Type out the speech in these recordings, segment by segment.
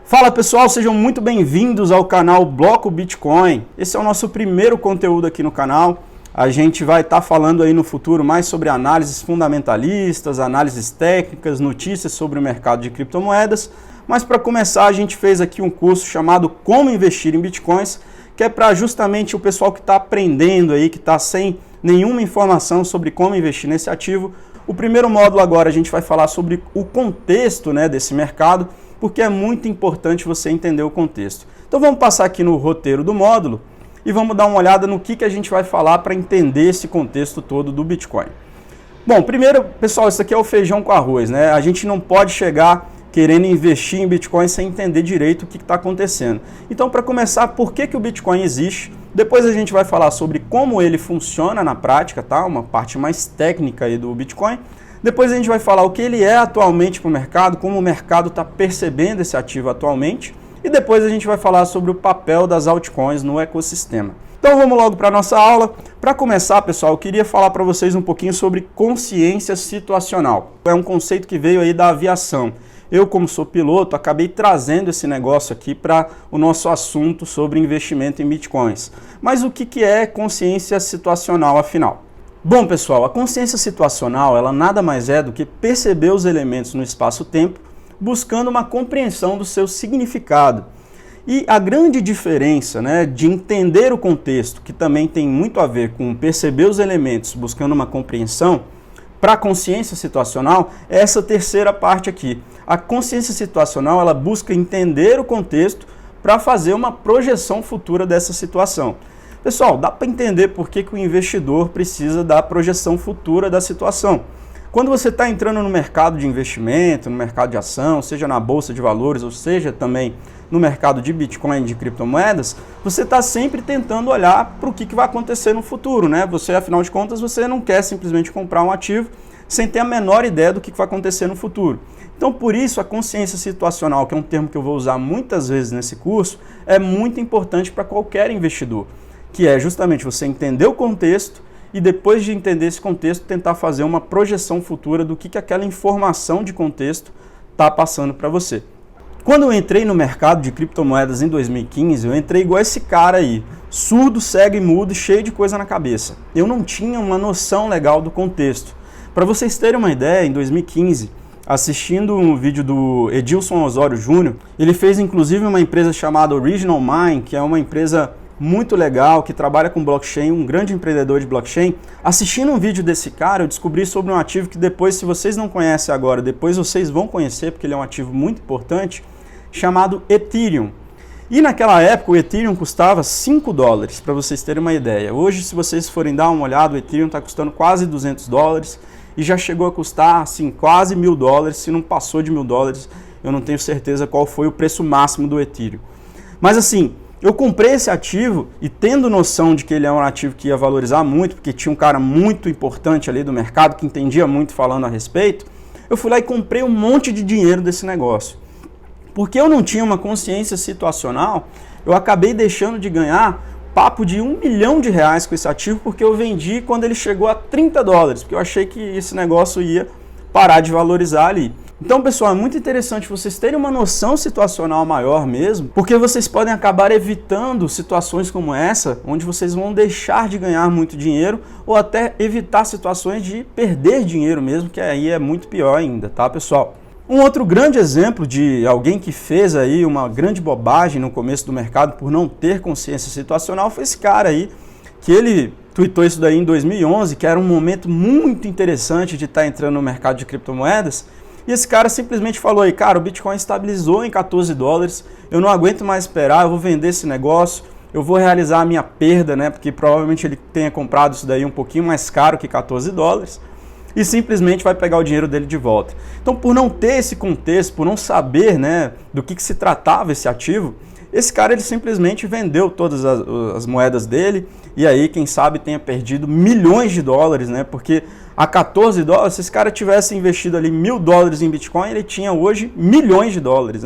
Fala pessoal, sejam muito bem-vindos ao canal Bloco Bitcoin. Esse é o nosso primeiro conteúdo aqui no canal. A gente vai estar falando aí no futuro mais sobre análises fundamentalistas, análises técnicas, notícias sobre o mercado de criptomoedas. Mas para começar, a gente fez aqui um curso chamado Como Investir em Bitcoins, que é para justamente o pessoal que está aprendendo aí, que está sem nenhuma informação sobre como investir nesse ativo. O primeiro módulo agora a gente vai falar sobre o contexto, desse mercado, porque é muito importante você entender o contexto. Então vamos passar aqui no roteiro do módulo e vamos dar uma olhada no que a gente vai falar para entender esse contexto todo do Bitcoin. Bom, primeiro, pessoal, isso aqui é o feijão com arroz, A gente não pode chegar querendo investir em Bitcoin sem entender direito o que está acontecendo. Então, para começar, por que o Bitcoin existe? Depois a gente vai falar sobre como ele funciona na prática, tá? Uma parte mais técnica aí do Bitcoin. Depois a gente vai falar o que ele é atualmente para o mercado, como o mercado está percebendo esse ativo atualmente. E depois a gente vai falar sobre o papel das altcoins no ecossistema. Então vamos logo para a nossa aula. Para começar, pessoal, eu queria falar para vocês um pouquinho sobre consciência situacional. É um conceito que veio aí da aviação. Eu, como sou piloto, acabei trazendo esse negócio aqui para o nosso assunto sobre investimento em bitcoins. Mas o que é consciência situacional, afinal? Bom, pessoal, a consciência situacional, ela nada mais é do que perceber os elementos no espaço-tempo, buscando uma compreensão do seu significado. E a grande diferença, de entender o contexto, que também tem muito a ver com perceber os elementos, buscando uma compreensão, para a consciência situacional, é essa terceira parte aqui. A consciência situacional, ela busca entender o contexto para fazer uma projeção futura dessa situação. Pessoal, dá para entender por que o investidor precisa da projeção futura da situação. Quando você está entrando no mercado de investimento, no mercado de ação, seja na bolsa de valores, ou seja também no mercado de Bitcoin, de criptomoedas, você está sempre tentando olhar para o que vai acontecer no futuro, Você, afinal de contas, você não quer simplesmente comprar um ativo sem ter a menor ideia do que vai acontecer no futuro. Então, por isso, a consciência situacional, que é um termo que eu vou usar muitas vezes nesse curso, é muito importante para qualquer investidor, que é justamente você entender o contexto e depois de entender esse contexto, tentar fazer uma projeção futura do que aquela informação de contexto está passando para você. Quando eu entrei no mercado de criptomoedas em 2015, eu entrei igual esse cara aí, surdo, cego e mudo, cheio de coisa na cabeça. Eu não tinha uma noção legal do contexto. Para vocês terem uma ideia, em 2015, assistindo um vídeo do Edilson Osório Júnior, ele fez inclusive uma empresa chamada Original Mine, que é uma empresa muito legal, que trabalha com blockchain, um grande empreendedor de blockchain. Assistindo um vídeo desse cara, eu descobri sobre um ativo que depois, se vocês não conhecem agora, depois vocês vão conhecer, porque ele é um ativo muito importante, chamado Ethereum. E naquela época o Ethereum custava $5, para vocês terem uma ideia. Hoje, se vocês forem dar uma olhada, o Ethereum está custando quase $200 e já chegou a custar assim, quase $1.000, se não passou de $1.000, eu não tenho certeza qual foi o preço máximo do Ethereum. Mas assim, eu comprei esse ativo e tendo noção de que ele é um ativo que ia valorizar muito, porque tinha um cara muito importante ali do mercado que entendia muito falando a respeito, eu fui lá e comprei um monte de dinheiro desse negócio. Porque eu não tinha uma consciência situacional, eu acabei deixando de ganhar papo de R$1 milhão com esse ativo, porque eu vendi quando ele chegou a $30, porque eu achei que esse negócio ia parar de valorizar ali. Então, pessoal, é muito interessante vocês terem uma noção situacional maior mesmo, porque vocês podem acabar evitando situações como essa, onde vocês vão deixar de ganhar muito dinheiro, ou até evitar situações de perder dinheiro mesmo, que aí é muito pior ainda, tá, pessoal? Um outro grande exemplo de alguém que fez aí uma grande bobagem no começo do mercado por não ter consciência situacional foi esse cara aí, que ele tweetou isso daí em 2011, que era um momento muito interessante de estar entrando no mercado de criptomoedas, e esse cara simplesmente falou aí, cara, o Bitcoin estabilizou em $14, eu não aguento mais esperar, eu vou vender esse negócio, eu vou realizar a minha perda, porque provavelmente ele tenha comprado isso daí um pouquinho mais caro que $14, e simplesmente vai pegar o dinheiro dele de volta. Então, por não ter esse contexto, por não saber do que se tratava esse ativo, esse cara ele simplesmente vendeu todas as moedas dele e aí, quem sabe, tenha perdido milhões de dólares, porque a $14, se esse cara tivesse investido ali $1.000 em Bitcoin, ele tinha hoje milhões de dólares.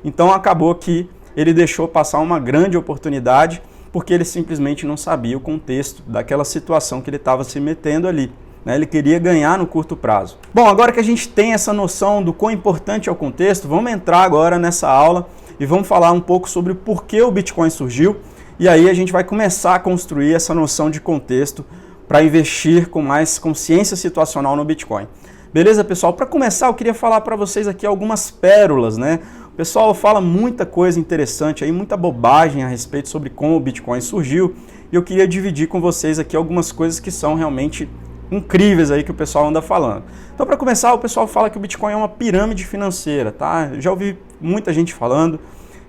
Então, acabou que ele deixou passar uma grande oportunidade porque ele simplesmente não sabia o contexto daquela situação que ele estava se metendo ali. Ele queria ganhar no curto prazo. Bom, agora que a gente tem essa noção do quão importante é o contexto, vamos entrar agora nessa aula e vamos falar um pouco sobre o porquê o Bitcoin surgiu, e aí a gente vai começar a construir essa noção de contexto para investir com mais consciência situacional no Bitcoin. Beleza, pessoal? Para começar, eu queria falar para vocês aqui algumas pérolas, né? O pessoal fala muita coisa interessante aí, muita bobagem a respeito sobre como o Bitcoin surgiu, e eu queria dividir com vocês aqui algumas coisas que são realmente incríveis aí que o pessoal anda falando. Então, para começar, o pessoal fala que o Bitcoin é uma pirâmide financeira, tá? Eu já ouvi muita gente falando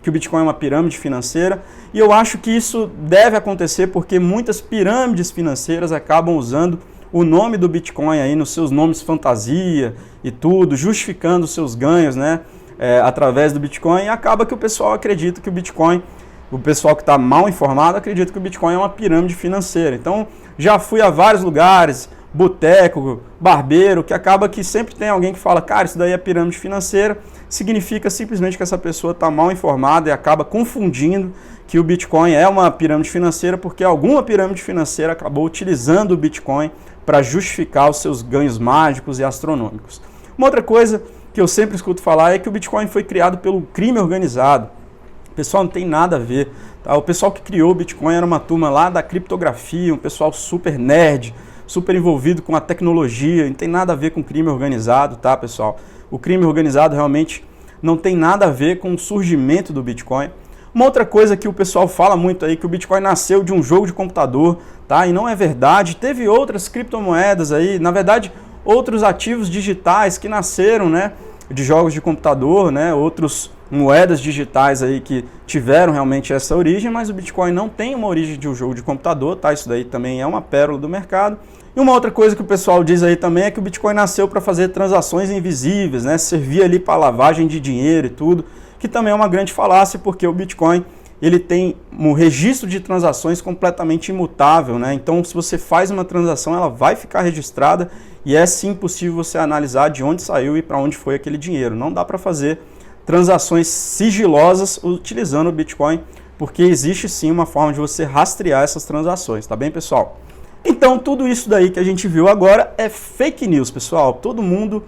que o Bitcoin é uma pirâmide financeira, e eu acho que isso deve acontecer porque muitas pirâmides financeiras acabam usando o nome do Bitcoin aí nos seus nomes fantasia e tudo, justificando os seus ganhos, né, através do Bitcoin, e acaba que o pessoal acredita que o Bitcoin, o pessoal que está mal informado, acredita que o Bitcoin é uma pirâmide financeira. Então, já fui a vários lugares, boteco, barbeiro, que acaba que sempre tem alguém que fala, cara, isso daí é pirâmide financeira, significa simplesmente que essa pessoa está mal informada e acaba confundindo que o Bitcoin é uma pirâmide financeira porque alguma pirâmide financeira acabou utilizando o Bitcoin para justificar os seus ganhos mágicos e astronômicos. Uma outra coisa que eu sempre escuto falar é que o Bitcoin foi criado pelo crime organizado. Pessoal, não tem nada a ver. Tá? O pessoal que criou o Bitcoin era uma turma lá da criptografia, um pessoal super nerd, super envolvido com a tecnologia, não tem nada a ver com crime organizado, tá, pessoal? O crime organizado realmente não tem nada a ver com o surgimento do Bitcoin. Uma outra coisa que o pessoal fala muito aí, que o Bitcoin nasceu de um jogo de computador, tá? E não é verdade. Teve outras criptomoedas aí, na verdade, outros ativos digitais que nasceram, né, de jogos de computador, né, outros moedas digitais aí que tiveram realmente essa origem, mas o Bitcoin não tem uma origem de um jogo de computador, tá? Isso daí também é uma pérola do mercado. E uma outra coisa que o pessoal diz aí também é que o Bitcoin nasceu para fazer transações invisíveis, né? Servir ali para lavagem de dinheiro e tudo, que também é uma grande falácia, porque o Bitcoin ele tem um registro de transações completamente imutável, né? Então, se você faz uma transação, ela vai ficar registrada e é sim possível você analisar de onde saiu e para onde foi aquele dinheiro. Não dá para fazer transações sigilosas utilizando o Bitcoin, porque existe sim uma forma de você rastrear essas transações, tá bem, pessoal? Então, tudo isso daí que a gente viu agora é fake news, pessoal. Todo mundo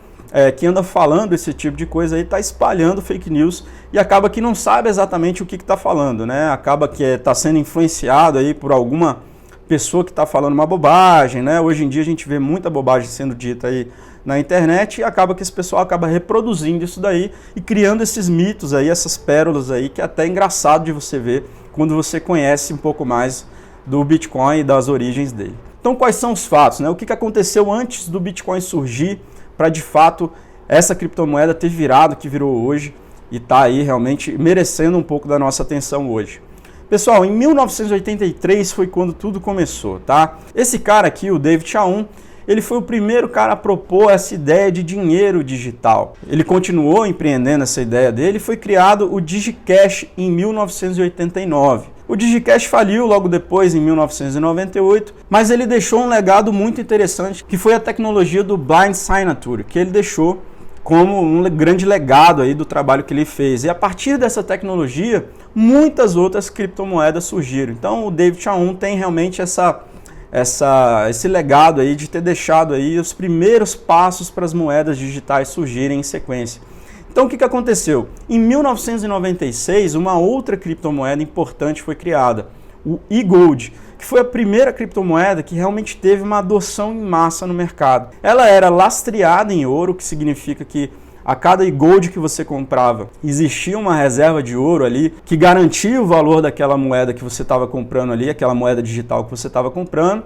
que anda falando esse tipo de coisa aí está espalhando fake news e acaba que não sabe exatamente o que está falando, né? Acaba que está sendo influenciado aí por alguma pessoa que está falando uma bobagem, né? Hoje em dia a gente vê muita bobagem sendo dita aí na internet e acaba que esse pessoal acaba reproduzindo isso daí e criando esses mitos aí, essas pérolas aí, que é até engraçado de você ver quando você conhece um pouco mais do Bitcoin e das origens dele. Então, quais são os fatos, né? O que aconteceu antes do Bitcoin surgir para, de fato, essa criptomoeda ter virado o que virou hoje e está aí realmente merecendo um pouco da nossa atenção hoje. Pessoal, em 1983 foi quando tudo começou, tá? Esse cara aqui, o David Chaum, ele foi o primeiro cara a propor essa ideia de dinheiro digital. Ele continuou empreendendo essa ideia dele e foi criado o DigiCash em 1989. O DigiCash faliu logo depois, em 1998, mas ele deixou um legado muito interessante, que foi a tecnologia do Blind Signature, que ele deixou como um grande legado aí do trabalho que ele fez. E a partir dessa tecnologia, muitas outras criptomoedas surgiram. Então o David Chaum tem realmente esse legado aí de ter deixado aí os primeiros passos para as moedas digitais surgirem em sequência. Então o que aconteceu? Em 1996, uma outra criptomoeda importante foi criada, o eGold, que foi a primeira criptomoeda que realmente teve uma adoção em massa no mercado. Ela era lastreada em ouro, que significa que a cada eGold que você comprava, existia uma reserva de ouro ali que garantia o valor daquela moeda que você estava comprando ali, aquela moeda digital que você estava comprando.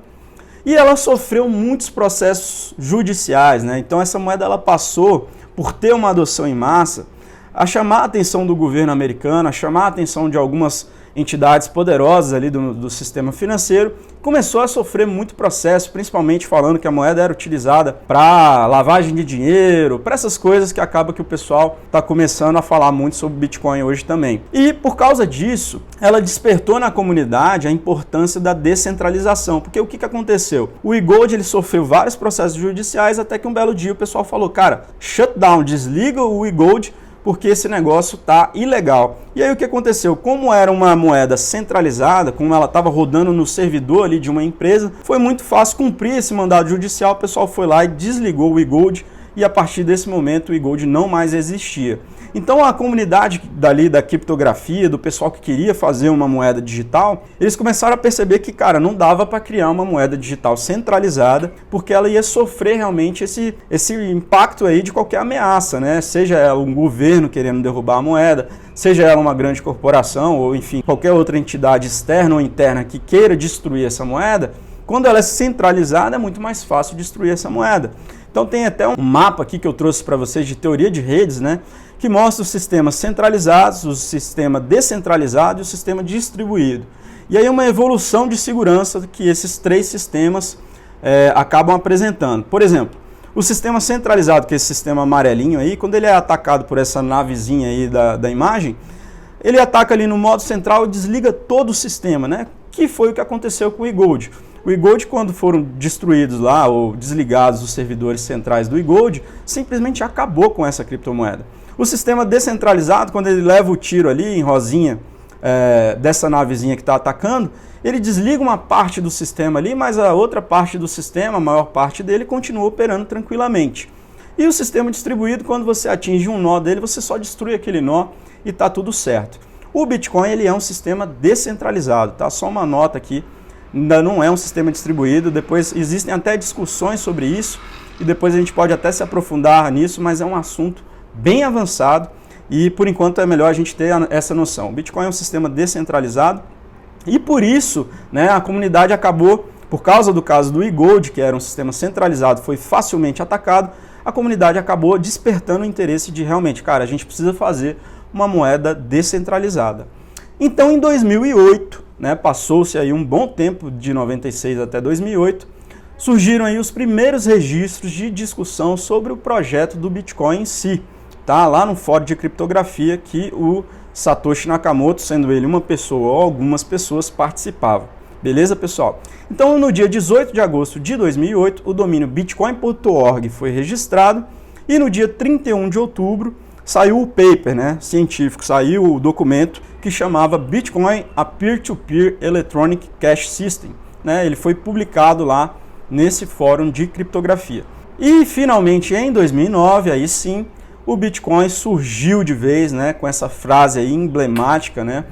E ela sofreu muitos processos judiciais, né? Então essa moeda ela passou, por ter uma adoção em massa, a chamar a atenção do governo americano, a chamar a atenção de algumas entidades poderosas ali do sistema financeiro, começou a sofrer muito processo, principalmente falando que a moeda era utilizada para lavagem de dinheiro, para essas coisas que acaba que o pessoal está começando a falar muito sobre Bitcoin hoje também. E por causa disso, ela despertou na comunidade a importância da descentralização, porque o que aconteceu? O eGold ele sofreu vários processos judiciais até que um belo dia o pessoal falou, cara, shut down, desliga o eGold, porque esse negócio está ilegal. E aí o que aconteceu? Como era uma moeda centralizada, como ela estava rodando no servidor ali de uma empresa, foi muito fácil cumprir esse mandado judicial, o pessoal foi lá e desligou o eGold e a partir desse momento o e-gold não mais existia. Então a comunidade dali da criptografia, do pessoal que queria fazer uma moeda digital, eles começaram a perceber que, cara, não dava para criar uma moeda digital centralizada, porque ela ia sofrer realmente esse impacto aí de qualquer ameaça, né? Seja ela um governo querendo derrubar a moeda, seja ela uma grande corporação ou, enfim, qualquer outra entidade externa ou interna que queira destruir essa moeda. Quando ela é centralizada, é muito mais fácil destruir essa moeda. Então tem até um mapa aqui que eu trouxe para vocês de teoria de redes, né, que mostra os sistemas centralizados, o sistema descentralizado e o sistema distribuído. E aí uma evolução de segurança que esses três sistemas acabam apresentando. Por exemplo, o sistema centralizado, que é esse sistema amarelinho aí, quando ele é atacado por essa navezinha aí da imagem, ele ataca ali no modo central e desliga todo o sistema, né? Que foi o que aconteceu com o e-gold. O e-gold, quando foram destruídos lá ou desligados os servidores centrais do e-gold, simplesmente acabou com essa criptomoeda. O sistema descentralizado, quando ele leva o tiro ali em rosinha dessa navezinha que está atacando, ele desliga uma parte do sistema ali, mas a outra parte do sistema, a maior parte dele, continua operando tranquilamente. E o sistema distribuído, quando você atinge um nó dele, você só destrui aquele nó e está tudo certo. O Bitcoin ele é um sistema descentralizado, tá? Só uma nota aqui, ainda não é um sistema distribuído, depois existem até discussões sobre isso, e depois a gente pode até se aprofundar nisso, mas é um assunto bem avançado, e por enquanto é melhor a gente ter essa noção. O Bitcoin é um sistema descentralizado, e por isso, né, a comunidade acabou, por causa do caso do e-gold, que era um sistema centralizado, foi facilmente atacado, a comunidade acabou despertando o interesse de realmente, cara, a gente precisa fazer uma moeda descentralizada. Então, em 2008, né, passou-se aí um bom tempo, de 96 até 2008, surgiram aí os primeiros registros de discussão sobre o projeto do Bitcoin em si, tá? Lá no fórum de criptografia que o Satoshi Nakamoto, sendo ele uma pessoa ou algumas pessoas, participavam. Beleza, pessoal? Então, no dia 18 de agosto de 2008, o domínio bitcoin.org foi registrado e no dia 31 de outubro saiu o paper, né, científico, saiu o documento que chamava Bitcoin a Peer-to-Peer Electronic Cash System. Né? Ele foi publicado lá nesse fórum de criptografia. E finalmente em 2009, aí sim, o Bitcoin surgiu de vez, né, com essa frase aí emblemática, né?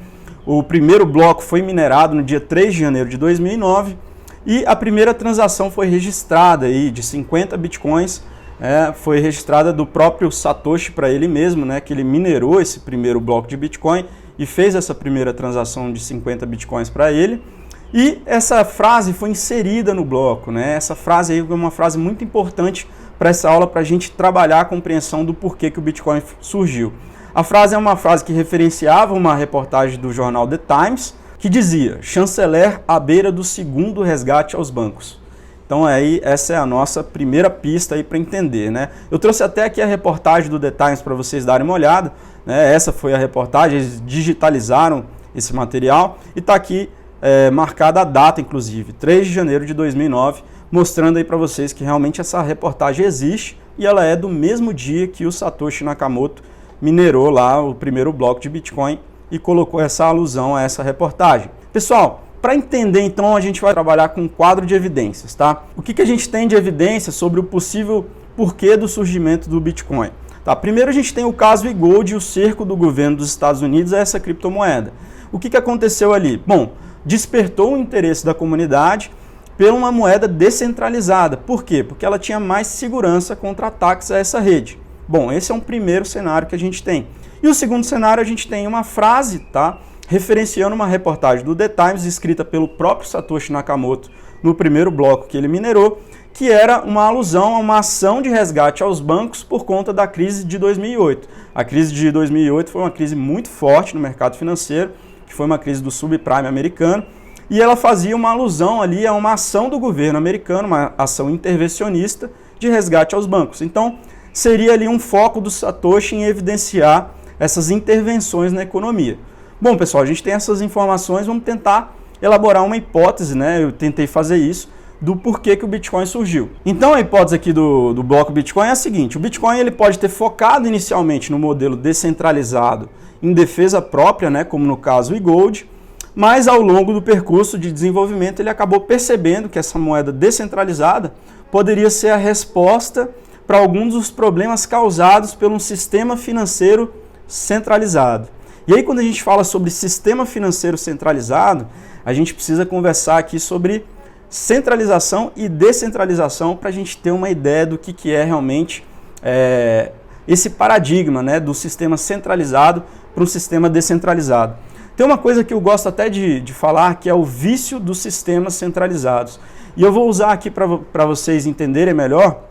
O primeiro bloco foi minerado no dia 3 de janeiro de 2009 e a primeira transação foi registrada aí de 50 Bitcoins, foi registrada do próprio Satoshi para ele mesmo, né, que ele minerou esse primeiro bloco de Bitcoin e fez essa primeira transação de 50 Bitcoins para ele. E essa frase foi inserida no bloco, né? Essa frase aí é uma frase muito importante para essa aula, para a gente trabalhar a compreensão do porquê que o Bitcoin surgiu. A frase é uma frase que referenciava uma reportagem do jornal The Times, que dizia: chanceler à beira do segundo resgate aos bancos. Então aí essa é a nossa primeira pista aí para entender, né? Eu trouxe até aqui a reportagem do The Times para vocês darem uma olhada, né? Essa foi a reportagem, eles digitalizaram esse material e está aqui marcada a data, inclusive, 3 de janeiro de 2009, mostrando aí para vocês que realmente essa reportagem existe e ela é do mesmo dia que o Satoshi Nakamoto minerou lá o primeiro bloco de Bitcoin e colocou essa alusão a essa reportagem. Pessoal, para entender então a gente vai trabalhar com um quadro de evidências, tá? O que a gente tem de evidência sobre o possível porquê do surgimento do Bitcoin? Tá? Primeiro a gente tem o caso e-gold e o cerco do governo dos Estados Unidos a essa criptomoeda. O que aconteceu ali? Bom, despertou o interesse da comunidade por uma moeda descentralizada. Por quê? Porque ela tinha mais segurança contra ataques a essa rede. Bom, esse é um primeiro cenário que a gente tem. E o segundo cenário, a gente tem uma frase, tá, referenciando uma reportagem do The Times, escrita pelo próprio Satoshi Nakamoto no primeiro bloco que ele minerou, que era uma alusão a uma ação de resgate aos bancos por conta da crise de 2008. A crise de 2008 foi uma crise muito forte no mercado financeiro, que foi uma crise do subprime americano, e ela fazia uma alusão ali a uma ação do governo americano, uma ação intervencionista de resgate aos bancos. Então, seria ali um foco do Satoshi em evidenciar essas intervenções na economia. Bom, pessoal, a gente tem essas informações, vamos tentar elaborar uma hipótese, né? Eu tentei fazer isso, do porquê que o Bitcoin surgiu. Então, a hipótese aqui do bloco Bitcoin é a seguinte: o Bitcoin ele pode ter focado inicialmente no modelo descentralizado em defesa própria, né, como no caso o e-gold, mas ao longo do percurso de desenvolvimento ele acabou percebendo que essa moeda descentralizada poderia ser a resposta para alguns dos problemas causados pelo sistema financeiro centralizado. E aí, quando a gente fala sobre sistema financeiro centralizado, a gente precisa conversar aqui sobre centralização e descentralização para a gente ter uma ideia do que é realmente esse paradigma, né, do sistema centralizado para um sistema descentralizado. Tem uma coisa que eu gosto até de falar, que é o vício dos sistemas centralizados. E eu vou usar aqui para vocês entenderem melhor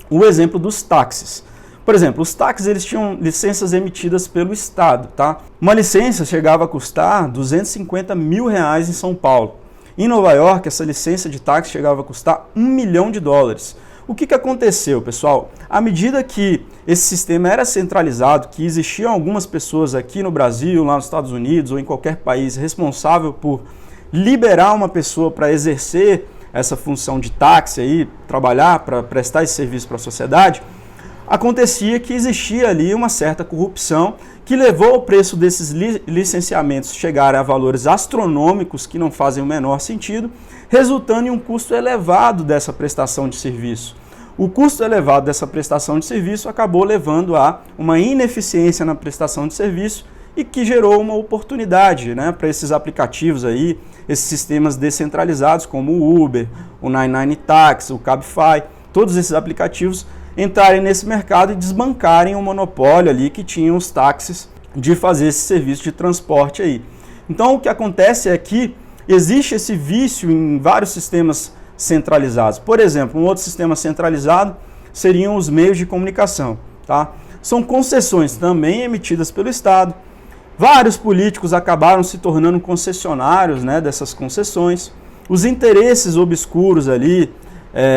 o exemplo dos táxis. Por exemplo, os táxis eles tinham licenças emitidas pelo Estado, tá? Uma licença chegava a custar R$250 mil em São Paulo. Em Nova York, essa licença de táxi chegava a custar $1 milhão. O que aconteceu, pessoal? À medida que esse sistema era centralizado, que existiam algumas pessoas aqui no Brasil, lá nos Estados Unidos ou em qualquer país responsável por liberar uma pessoa para exercer essa função de táxi, aí, trabalhar para prestar esse serviço para a sociedade, acontecia que existia ali uma certa corrupção que levou o preço desses licenciamentos chegarem a valores astronômicos que não fazem o menor sentido, resultando em um custo elevado dessa prestação de serviço. O custo elevado dessa prestação de serviço acabou levando a uma ineficiência na prestação de serviço e que gerou uma oportunidade, né, para esses aplicativos aí, esses sistemas descentralizados como o Uber, o 99 Taxi, o Cabify, todos esses aplicativos entrarem nesse mercado e desbancarem o monopólio ali que tinham os táxis de fazer esse serviço de transporte aí. Então o que acontece é que existe esse vício em vários sistemas centralizados. Por exemplo, um outro sistema centralizado seriam os meios de comunicação, tá? São concessões também emitidas pelo Estado. Vários políticos acabaram se tornando concessionários, né, dessas concessões. Os interesses obscuros ali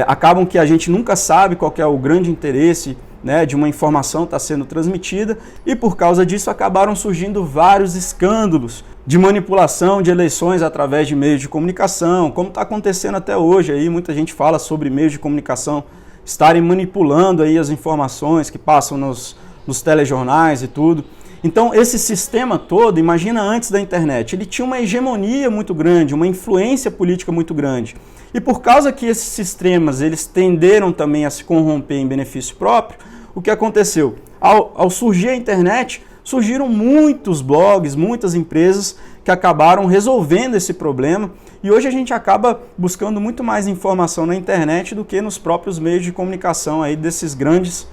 acabam que a gente nunca sabe qual que é o grande interesse, né, de uma informação estar sendo transmitida, e por causa disso acabaram surgindo vários escândalos de manipulação de eleições através de meios de comunicação, como está acontecendo até hoje. Aí muita gente fala sobre meios de comunicação estarem manipulando aí as informações que passam nos telejornais e tudo. Então esse sistema todo, imagina antes da internet, ele tinha uma hegemonia muito grande, uma influência política muito grande. E por causa que esses sistemas eles tenderam também a se corromper em benefício próprio, o que aconteceu? Ao surgir a internet, surgiram muitos blogs, muitas empresas que acabaram resolvendo esse problema, e hoje a gente acaba buscando muito mais informação na internet do que nos próprios meios de comunicação aí desses grandes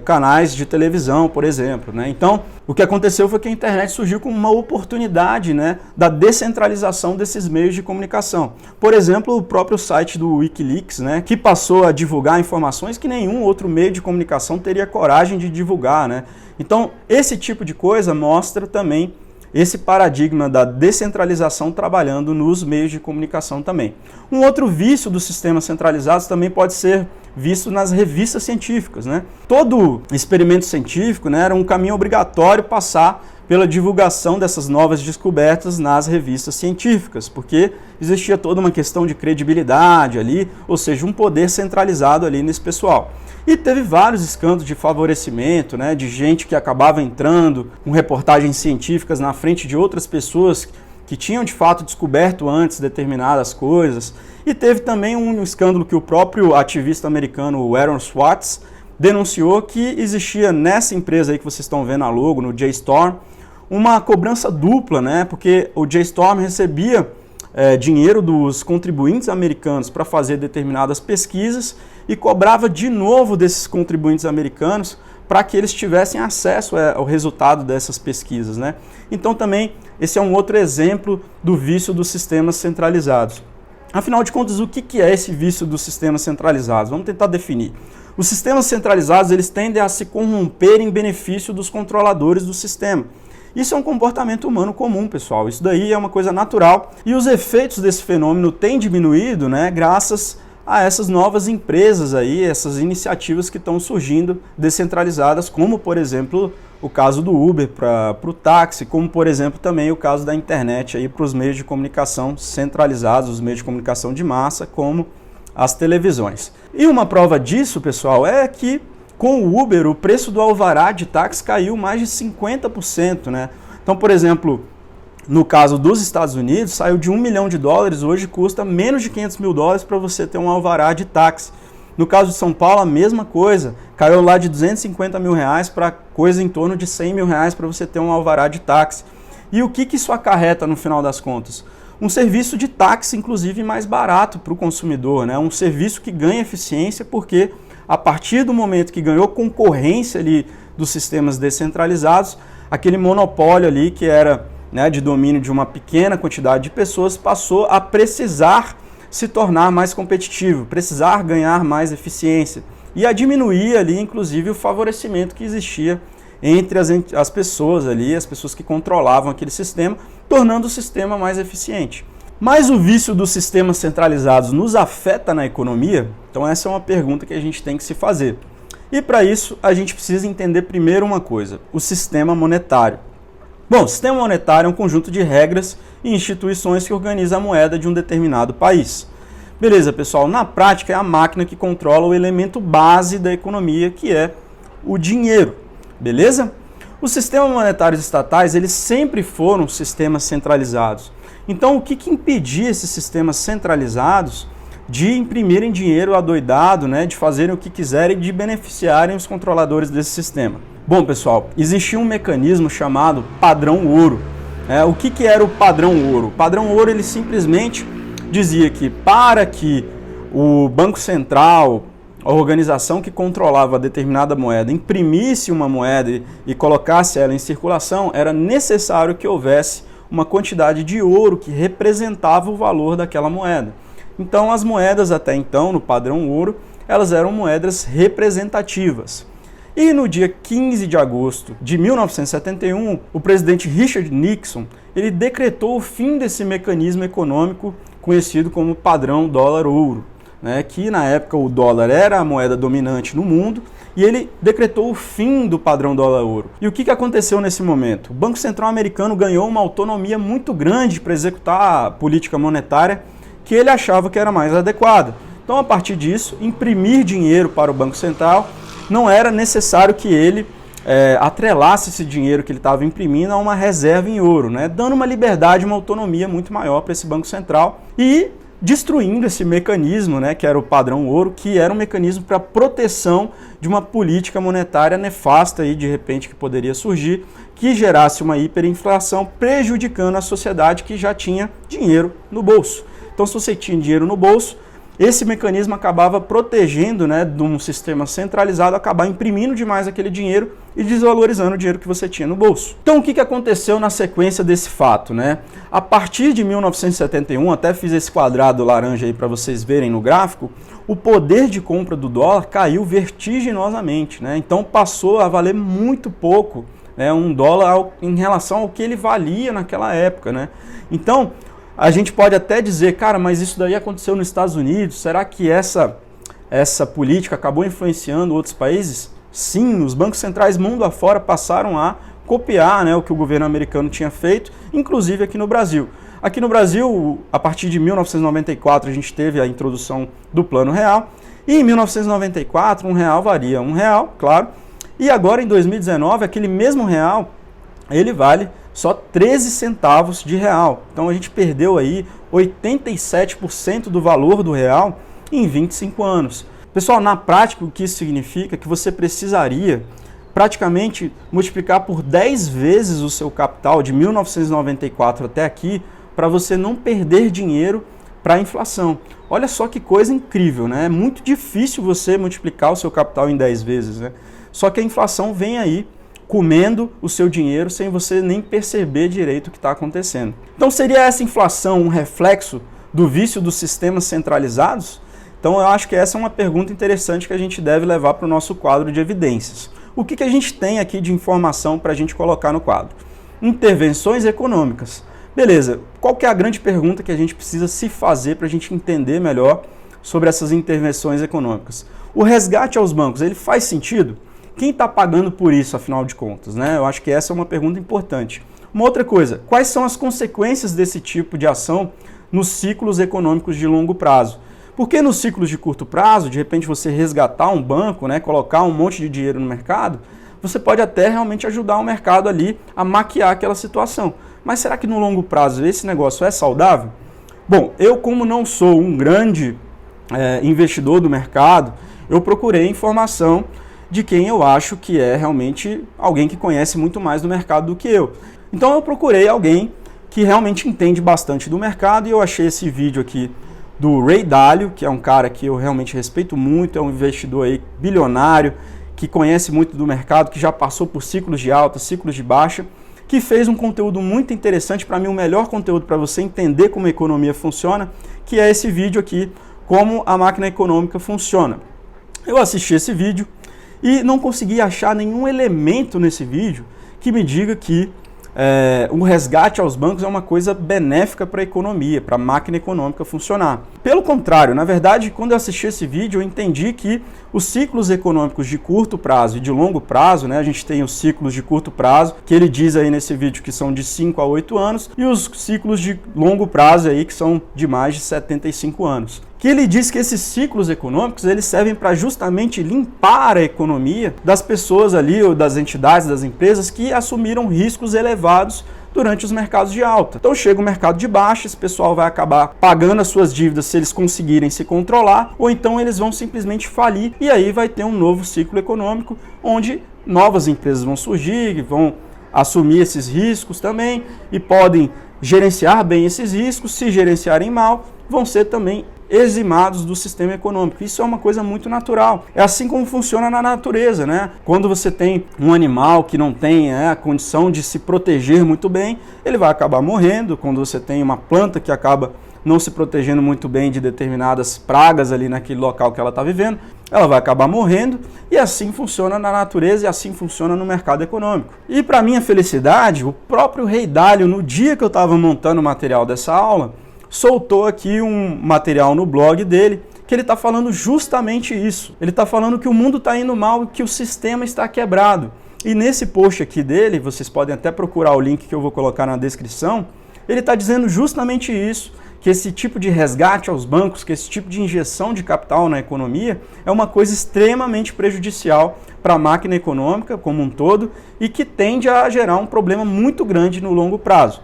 canais de televisão, por exemplo, né? Então, o que aconteceu foi que a internet surgiu como uma oportunidade, né, da descentralização desses meios de comunicação. Por exemplo, o próprio site do Wikileaks, né, que passou a divulgar informações que nenhum outro meio de comunicação teria coragem de divulgar, né? Então, esse tipo de coisa mostra também esse paradigma da descentralização trabalhando nos meios de comunicação também. Um outro vício dos sistemas centralizados também pode ser visto nas revistas científicas, né? Todo experimento científico, né, era um caminho obrigatório passar pela divulgação dessas novas descobertas nas revistas científicas, porque existia toda uma questão de credibilidade ali, ou seja, um poder centralizado ali nesse pessoal. E teve vários escândalos de favorecimento, né, de gente que acabava entrando com reportagens científicas na frente de outras pessoas que tinham de fato descoberto antes determinadas coisas. E teve também um escândalo que o próprio ativista americano, o Aaron Swartz, denunciou que existia nessa empresa aí que vocês estão vendo a logo, no JStorm, uma cobrança dupla, né? Porque o JStorm recebia dinheiro dos contribuintes americanos para fazer determinadas pesquisas e cobrava de novo desses contribuintes americanos para que eles tivessem acesso ao resultado dessas pesquisas, né? Então também esse é um outro exemplo do vício dos sistemas centralizados. Afinal de contas, o que é esse vício dos sistemas centralizados? Vamos tentar definir. Os sistemas centralizados eles tendem a se corromper em benefício dos controladores do sistema. Isso é um comportamento humano comum, pessoal. Isso daí é uma coisa natural e os efeitos desse fenômeno têm diminuído, né, graças a essas novas empresas aí, essas iniciativas que estão surgindo descentralizadas, como por exemplo o caso do Uber para o táxi, como por exemplo também o caso da internet aí para os meios de comunicação centralizados, os meios de comunicação de massa, como as televisões. E uma prova disso, pessoal, é que com o Uber o preço do alvará de táxi caiu mais de 50%, né? Então, por exemplo, no caso dos Estados Unidos, saiu de $1 milhão, hoje custa menos de $500 mil para você ter um alvará de táxi. No caso de São Paulo, a mesma coisa. Caiu lá de 250 mil reais para coisa em torno de 100 mil reais para você ter um alvará de táxi. E o que isso acarreta no final das contas? Um serviço de táxi, inclusive, mais barato para o consumidor, né? Um serviço que ganha eficiência porque, a partir do momento que ganhou concorrência ali dos sistemas descentralizados, aquele monopólio ali que era, né, de domínio de uma pequena quantidade de pessoas passou a precisar se tornar mais competitivo, precisar ganhar mais eficiência e a diminuir ali, inclusive, o favorecimento que existia entre as pessoas ali, as pessoas que controlavam aquele sistema, tornando o sistema mais eficiente. Mas o vício dos sistemas centralizados nos afeta na economia? Então essa é uma pergunta que a gente tem que se fazer. E para isso a gente precisa entender primeiro uma coisa, o sistema monetário. Bom, o sistema monetário é um conjunto de regras e instituições que organiza a moeda de um determinado país. Beleza, pessoal, na prática é a máquina que controla o elemento base da economia, que é o dinheiro. Beleza? Os sistemas monetários estatais, eles sempre foram sistemas centralizados. Então, o que impedia esses sistemas centralizados de imprimirem dinheiro adoidado, né, de fazerem o que quiserem e de beneficiarem os controladores desse sistema? Bom, pessoal, existia um mecanismo chamado padrão ouro. O que era o padrão ouro? O padrão ouro, ele simplesmente dizia que para que o Banco Central, a organização que controlava determinada moeda, imprimisse uma moeda e colocasse ela em circulação, era necessário que houvesse uma quantidade de ouro que representava o valor daquela moeda. Então, as moedas até então, no padrão ouro, elas eram moedas representativas. E no dia 15 de agosto de 1971, o presidente Richard Nixon, ele decretou o fim desse mecanismo econômico conhecido como padrão dólar-ouro, né, que na época o dólar era a moeda dominante no mundo, e ele decretou o fim do padrão dólar-ouro. E o que aconteceu nesse momento? O Banco Central americano ganhou uma autonomia muito grande para executar a política monetária que ele achava que era mais adequada. Então, a partir disso, imprimir dinheiro para o Banco Central não era necessário que ele atrelasse esse dinheiro que ele estava imprimindo a uma reserva em ouro, né, dando uma liberdade, uma autonomia muito maior para esse Banco Central e destruindo esse mecanismo, né, que era o padrão ouro, que era um mecanismo para proteção de uma política monetária nefasta aí, de repente, que poderia surgir, que gerasse uma hiperinflação, prejudicando a sociedade que já tinha dinheiro no bolso. Então, se você tinha dinheiro no bolso, esse mecanismo acabava protegendo, né, de um sistema centralizado, acabar imprimindo demais aquele dinheiro e desvalorizando o dinheiro que você tinha no bolso. Então, o que aconteceu na sequência desse fato, né? A partir de 1971, até fiz esse quadrado laranja aí para vocês verem no gráfico, o poder de compra do dólar caiu vertiginosamente, né? Então, passou a valer muito pouco, né, um dólar em relação ao que ele valia naquela época, né? Então, a gente pode até dizer, cara, mas isso daí aconteceu nos Estados Unidos, será que essa política acabou influenciando outros países? Sim, os bancos centrais mundo afora passaram a copiar, né, o que o governo americano tinha feito, inclusive aqui no Brasil. Aqui no Brasil, a partir de 1994, a gente teve a introdução do Plano Real, e em 1994, R$1 valia R$1, claro, e agora em 2019, aquele mesmo real, ele vale só 13 centavos de real. Então a gente perdeu aí 87% do valor do real em 25 anos. Pessoal, na prática o que isso significa é que você precisaria praticamente multiplicar por 10 vezes o seu capital de 1994 até aqui para você não perder dinheiro para a inflação. Olha só que coisa incrível, né? É muito difícil você multiplicar o seu capital em 10 vezes, né? Só que a inflação vem aí comendo o seu dinheiro sem você nem perceber direito o que está acontecendo. Então, seria essa inflação um reflexo do vício dos sistemas centralizados? Então, eu acho que essa é uma pergunta interessante que a gente deve levar para o nosso quadro de evidências. O que a gente tem aqui de informação para a gente colocar no quadro? Intervenções econômicas. Beleza, qual que é a grande pergunta que a gente precisa se fazer para a gente entender melhor sobre essas intervenções econômicas? O resgate aos bancos, ele faz sentido? Quem está pagando por isso, afinal de contas, né? Eu acho que essa é uma pergunta importante. Uma outra coisa, quais são as consequências desse tipo de ação nos ciclos econômicos de longo prazo? Porque nos ciclos de curto prazo, de repente você resgatar um banco, né, colocar um monte de dinheiro no mercado, você pode até realmente ajudar o mercado ali a maquiar aquela situação. Mas será que no longo prazo esse negócio é saudável? Bom, eu como não sou um grande investidor do mercado, eu procurei informação de quem eu acho que é realmente alguém que conhece muito mais do mercado do que eu. Então eu procurei alguém que realmente entende bastante do mercado e eu achei esse vídeo aqui do Ray Dalio, que é um cara que eu realmente respeito muito, é um investidor aí bilionário, que conhece muito do mercado, que já passou por ciclos de alta, ciclos de baixa, que fez um conteúdo muito interessante, para mim o melhor conteúdo para você entender como a economia funciona, que é esse vídeo aqui, como a máquina econômica funciona. Eu assisti esse vídeo e não consegui achar nenhum elemento nesse vídeo que me diga que o resgate aos bancos é uma coisa benéfica para a economia, para a máquina econômica funcionar. Pelo contrário, na verdade, quando eu assisti esse vídeo, eu entendi que os ciclos econômicos de curto prazo e de longo prazo, né, a gente tem os ciclos de curto prazo, que ele diz aí nesse vídeo que são de 5 a 8 anos, e os ciclos de longo prazo aí que são de mais de 75 anos. Que ele diz que esses ciclos econômicos eles servem para justamente limpar a economia das pessoas ali, ou das entidades, das empresas que assumiram riscos elevados durante os mercados de alta. Então chega o mercado de baixa, esse pessoal vai acabar pagando as suas dívidas se eles conseguirem se controlar, ou então eles vão simplesmente falir, e aí vai ter um novo ciclo econômico, onde novas empresas vão surgir, vão assumir esses riscos também, e podem gerenciar bem esses riscos, se gerenciarem mal, vão ser também eximados do sistema econômico. Isso é uma coisa muito natural. É assim como funciona na natureza, né? Quando você tem um animal que não tem a condição de se proteger muito bem, ele vai acabar morrendo. Quando você tem uma planta que acaba não se protegendo muito bem de determinadas pragas ali naquele local que ela está vivendo, ela vai acabar morrendo, e assim funciona na natureza e assim funciona no mercado econômico. E para minha felicidade, o próprio Ray Dalio, no dia que eu estava montando o material dessa aula, soltou aqui um material no blog dele que ele está falando justamente isso. Ele está falando que o mundo está indo mal e que o sistema está quebrado. E nesse post aqui dele, vocês podem até procurar o link que eu vou colocar na descrição, ele está dizendo justamente isso, que esse tipo de resgate aos bancos, que esse tipo de injeção de capital na economia é uma coisa extremamente prejudicial para a máquina econômica como um todo e que tende a gerar um problema muito grande no longo prazo.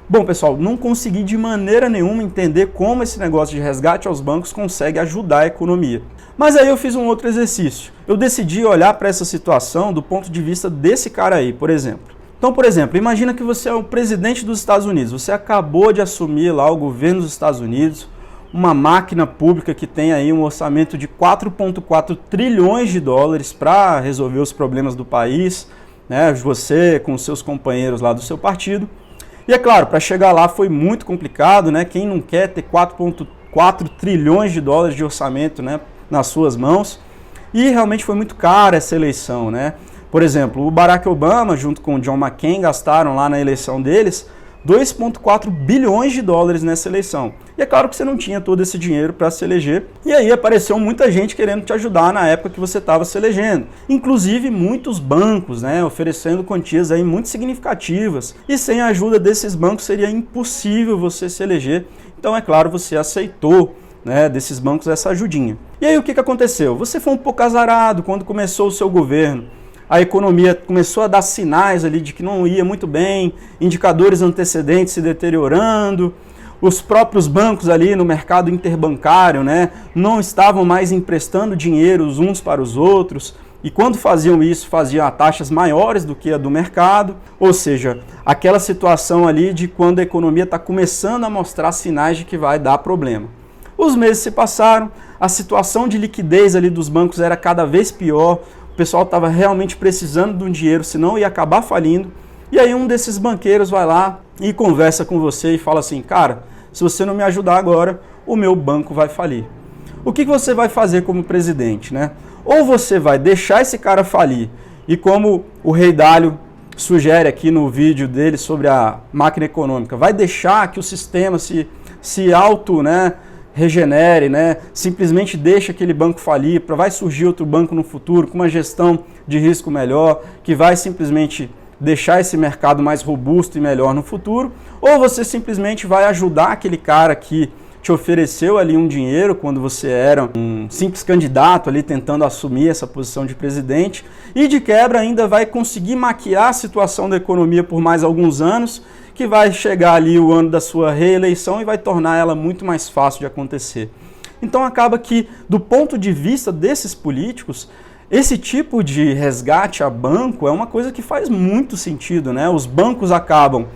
Bom, pessoal, não consegui de maneira nenhuma entender como esse negócio de resgate aos bancos consegue ajudar a economia. Mas aí eu fiz um outro exercício. Eu decidi olhar para essa situação do ponto de vista desse cara aí, por exemplo. Então, por exemplo, imagina que você é o presidente dos Estados Unidos. Você acabou de assumir lá o governo dos Estados Unidos, uma máquina pública que tem aí um orçamento de 4,4 trilhões de dólares para resolver os problemas do país, né? Você com seus companheiros lá do seu partido. E é claro, para chegar lá foi muito complicado, né? Quem não quer ter 4,4 trilhões de dólares de orçamento, né, nas suas mãos? E realmente foi muito cara essa eleição, né? Por exemplo, o Barack Obama, junto com o John McCain, gastaram lá na eleição deles 2,4 bilhões de dólares nessa eleição. E é claro que você não tinha todo esse dinheiro para se eleger. E aí apareceu muita gente querendo te ajudar na época que você estava se elegendo. Inclusive muitos bancos, né, oferecendo quantias aí muito significativas. E sem a ajuda desses bancos seria impossível você se eleger. Então, é claro, você aceitou, né, desses bancos essa ajudinha. E aí o que aconteceu? Você foi um pouco azarado quando começou o seu governo. A economia começou a dar sinais ali de que não ia muito bem, indicadores antecedentes se deteriorando, os próprios bancos ali no mercado interbancário, né, não estavam mais emprestando dinheiro uns para os outros, e quando faziam isso, faziam a taxas maiores do que a do mercado, ou seja, aquela situação ali de quando a economia está começando a mostrar sinais de que vai dar problema. Os meses se passaram, a situação de liquidez ali dos bancos era cada vez pior, o pessoal estava realmente precisando de um dinheiro, senão ia acabar falindo. E aí um desses banqueiros vai lá e conversa com você e fala assim, cara, se você não me ajudar agora, o meu banco vai falir. O que você vai fazer como presidente, né? Ou você vai deixar esse cara falir, e como o Ray Dalio sugere aqui no vídeo dele sobre a máquina econômica, vai deixar que o sistema se auto, né, regenere, né? Simplesmente deixa aquele banco falir, vai surgir outro banco no futuro com uma gestão de risco melhor, que vai simplesmente deixar esse mercado mais robusto e melhor no futuro, ou você simplesmente vai ajudar aquele cara que te ofereceu ali um dinheiro quando você era um simples candidato ali tentando assumir essa posição de presidente, e de quebra ainda vai conseguir maquiar a situação da economia por mais alguns anos, que vai chegar ali o ano da sua reeleição e vai tornar ela muito mais fácil de acontecer. Então acaba que, do ponto de vista desses políticos, esse tipo de resgate a banco é uma coisa que faz muito sentido, né? Os bancos acabam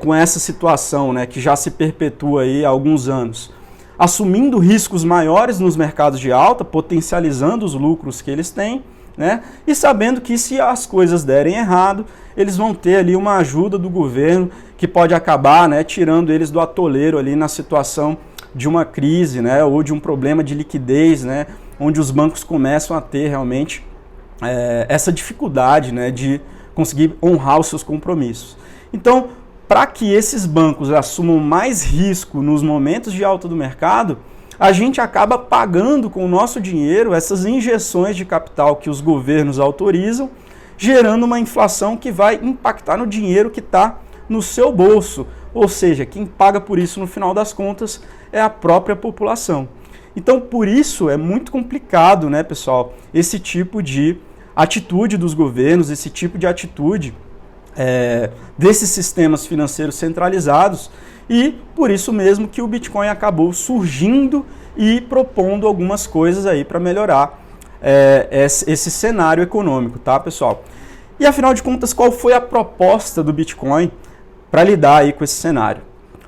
com essa situação, né, que já se perpetua aí há alguns anos, assumindo riscos maiores nos mercados de alta, potencializando os lucros que eles têm, né? E sabendo que se as coisas derem errado, eles vão ter ali uma ajuda do governo que pode acabar, né, tirando eles do atoleiro ali na situação de uma crise, né, ou de um problema de liquidez, né, onde os bancos começam a ter realmente essa dificuldade, né, de conseguir honrar os seus compromissos. Então, para que esses bancos assumam mais risco nos momentos de alta do mercado, a gente acaba pagando com o nosso dinheiro essas injeções de capital que os governos autorizam, gerando uma inflação que vai impactar no dinheiro que está no seu bolso. Ou seja, quem paga por isso no final das contas é a própria população. Então, por isso é muito complicado, né, pessoal, esse tipo de atitude dos governos, esse tipo de atitude desses sistemas financeiros centralizados, e por isso mesmo que o Bitcoin acabou surgindo e propondo algumas coisas aí para melhorar esse cenário econômico, tá, pessoal? E afinal de contas, qual foi a proposta do Bitcoin para lidar aí com esse cenário?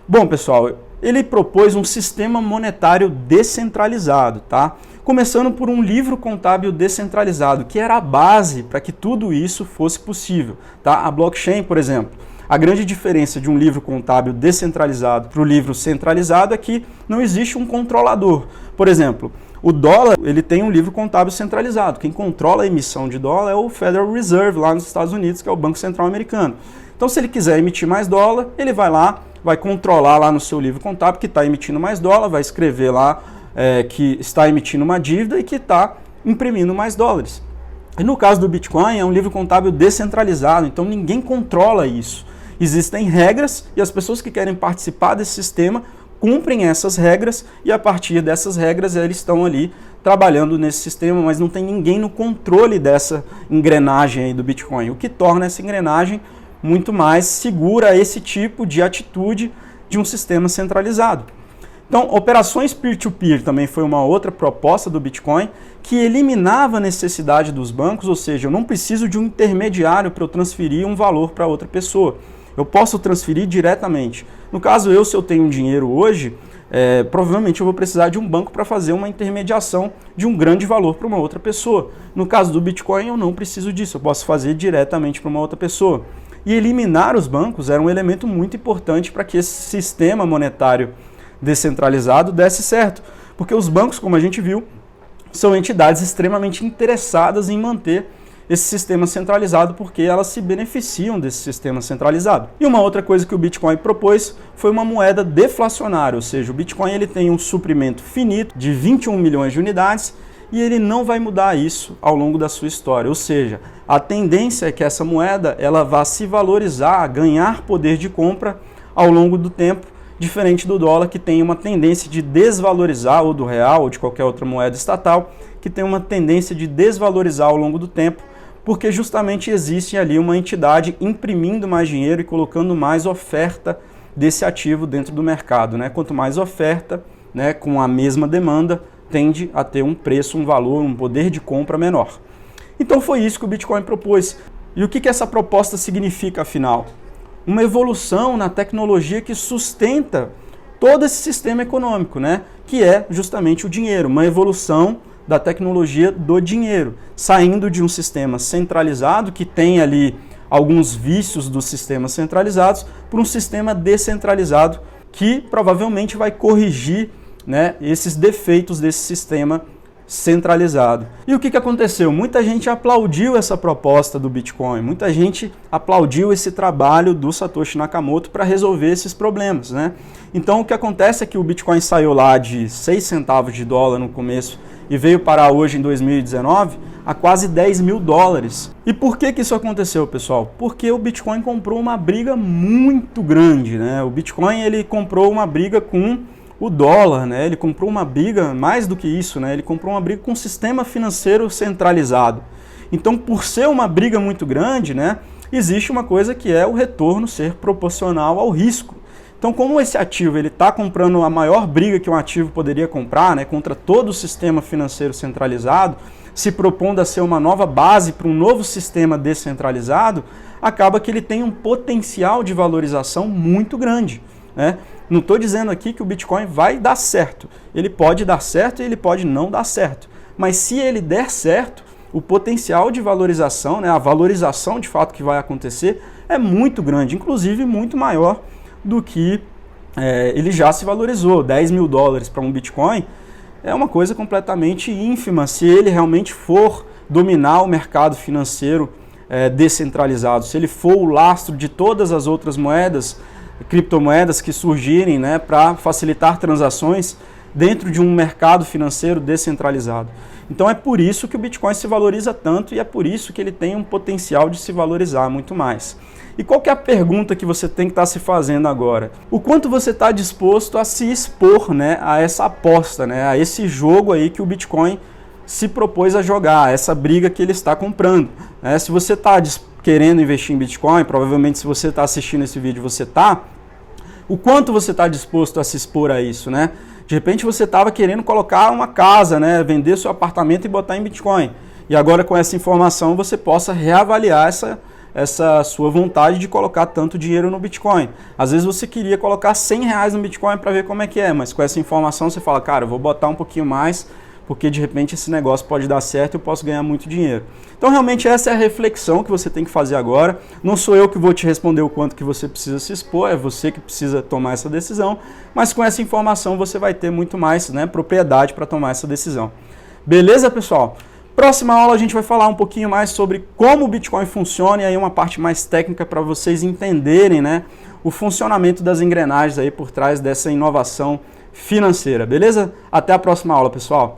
Bom, pessoal, ele propôs um sistema monetário descentralizado, tá? Começando por um livro contábil descentralizado, que era a base para que tudo isso fosse possível, tá? A blockchain, por exemplo. A grande diferença de um livro contábil descentralizado para o livro centralizado é que não existe um controlador. Por exemplo, o dólar, ele tem um livro contábil centralizado. Quem controla a emissão de dólar é o Federal Reserve lá nos Estados Unidos, que é o Banco Central Americano. Então, se ele quiser emitir mais dólar, ele vai lá, vai controlar lá no seu livro contábil que está emitindo mais dólar, vai escrever lá que está emitindo uma dívida e que está imprimindo mais dólares. E no caso do Bitcoin, é um livro contábil descentralizado, então ninguém controla isso. Existem regras e as pessoas que querem participar desse sistema cumprem essas regras e a partir dessas regras eles estão ali trabalhando nesse sistema, mas não tem ninguém no controle dessa engrenagem aí do Bitcoin, o que torna essa engrenagem muito mais segura a esse tipo de atitude de um sistema centralizado. Então, operações peer-to-peer também foi uma outra proposta do Bitcoin que eliminava a necessidade dos bancos, ou seja, eu não preciso de um intermediário para eu transferir um valor para outra pessoa. Eu posso transferir diretamente. No caso, se eu tenho dinheiro hoje, provavelmente eu vou precisar de um banco para fazer uma intermediação de um grande valor para uma outra pessoa. No caso do Bitcoin, eu não preciso disso, eu posso fazer diretamente para uma outra pessoa. E eliminar os bancos era um elemento muito importante para que esse sistema monetário descentralizado desse certo, porque os bancos, como a gente viu, são entidades extremamente interessadas em manter esse sistema centralizado porque elas se beneficiam desse sistema centralizado. E uma outra coisa que o Bitcoin propôs foi uma moeda deflacionária, ou seja, o Bitcoin ele tem um suprimento finito de 21 milhões de unidades e ele não vai mudar isso ao longo da sua história, ou seja, a tendência é que essa moeda ela vá se valorizar, ganhar poder de compra ao longo do tempo, diferente do dólar, que tem uma tendência de desvalorizar, ou do real, ou de qualquer outra moeda estatal, que tem uma tendência de desvalorizar ao longo do tempo, porque justamente existe ali uma entidade imprimindo mais dinheiro e colocando mais oferta desse ativo dentro do mercado, né? Quanto mais oferta, né, com a mesma demanda, tende a ter um preço, um valor, um poder de compra menor. Então foi isso que o Bitcoin propôs. E o que essa proposta significa, afinal? Uma evolução na tecnologia que sustenta todo esse sistema econômico, né? Que é justamente o dinheiro, uma evolução da tecnologia do dinheiro, saindo de um sistema centralizado que tem ali alguns vícios dos sistemas centralizados para um sistema descentralizado que provavelmente vai corrigir, né, esses defeitos desse sistema centralizado. E o que aconteceu? Muita gente aplaudiu essa proposta do Bitcoin, muita gente aplaudiu esse trabalho do Satoshi Nakamoto para resolver esses problemas, né? Então o que acontece é que o Bitcoin saiu lá de 6 centavos de dólar no começo e veio parar hoje em 2019 a quase 10 mil dólares. E por que isso aconteceu, pessoal? Porque o Bitcoin comprou uma briga muito grande, né? O Bitcoin ele comprou uma briga com o dólar, né? Ele comprou uma briga, mais do que isso, né? Ele comprou uma briga com o sistema financeiro centralizado. Então, por ser uma briga muito grande, né, existe uma coisa que é o retorno ser proporcional ao risco. Então, como esse ativo está comprando a maior briga que um ativo poderia comprar, né, contra todo o sistema financeiro centralizado, se propondo a ser uma nova base para um novo sistema descentralizado, acaba que ele tem um potencial de valorização muito grande, né? Não estou dizendo aqui que o Bitcoin vai dar certo. Ele pode dar certo e ele pode não dar certo. Mas se ele der certo, o potencial de valorização, né, a valorização de fato que vai acontecer é muito grande, inclusive muito maior do que ele já se valorizou. 10 mil dólares para um Bitcoin é uma coisa completamente ínfima se ele realmente for dominar o mercado financeiro descentralizado, se ele for o lastro de todas as outras moedas, criptomoedas que surgirem, né, para facilitar transações dentro de um mercado financeiro descentralizado. Então é por isso que o Bitcoin se valoriza tanto e é por isso que ele tem um potencial de se valorizar muito mais. E qual que é a pergunta que você tem que estar se fazendo agora? O quanto você está disposto a se expor, né, a essa aposta, né, a esse jogo aí que o Bitcoin se propôs a jogar, essa briga que ele está comprando. Se você está querendo investir em Bitcoin, provavelmente se você está assistindo esse vídeo você está, o quanto você está disposto a se expor a isso, né? De repente você estava querendo colocar uma casa, né, vender seu apartamento e botar em Bitcoin. E agora com essa informação você possa reavaliar essa sua vontade de colocar tanto dinheiro no Bitcoin. Às vezes você queria colocar R$100 no Bitcoin para ver como é que é, mas com essa informação você fala, cara, eu vou botar um pouquinho mais, porque de repente esse negócio pode dar certo e eu posso ganhar muito dinheiro. Então realmente essa é a reflexão que você tem que fazer agora. Não sou eu que vou te responder o quanto que você precisa se expor, é você que precisa tomar essa decisão, mas com essa informação você vai ter muito mais, né, propriedade para tomar essa decisão. Beleza, pessoal? Próxima aula a gente vai falar um pouquinho mais sobre como o Bitcoin funciona e aí uma parte mais técnica para vocês entenderem, né, o funcionamento das engrenagens aí por trás dessa inovação financeira, beleza? Até a próxima aula, pessoal!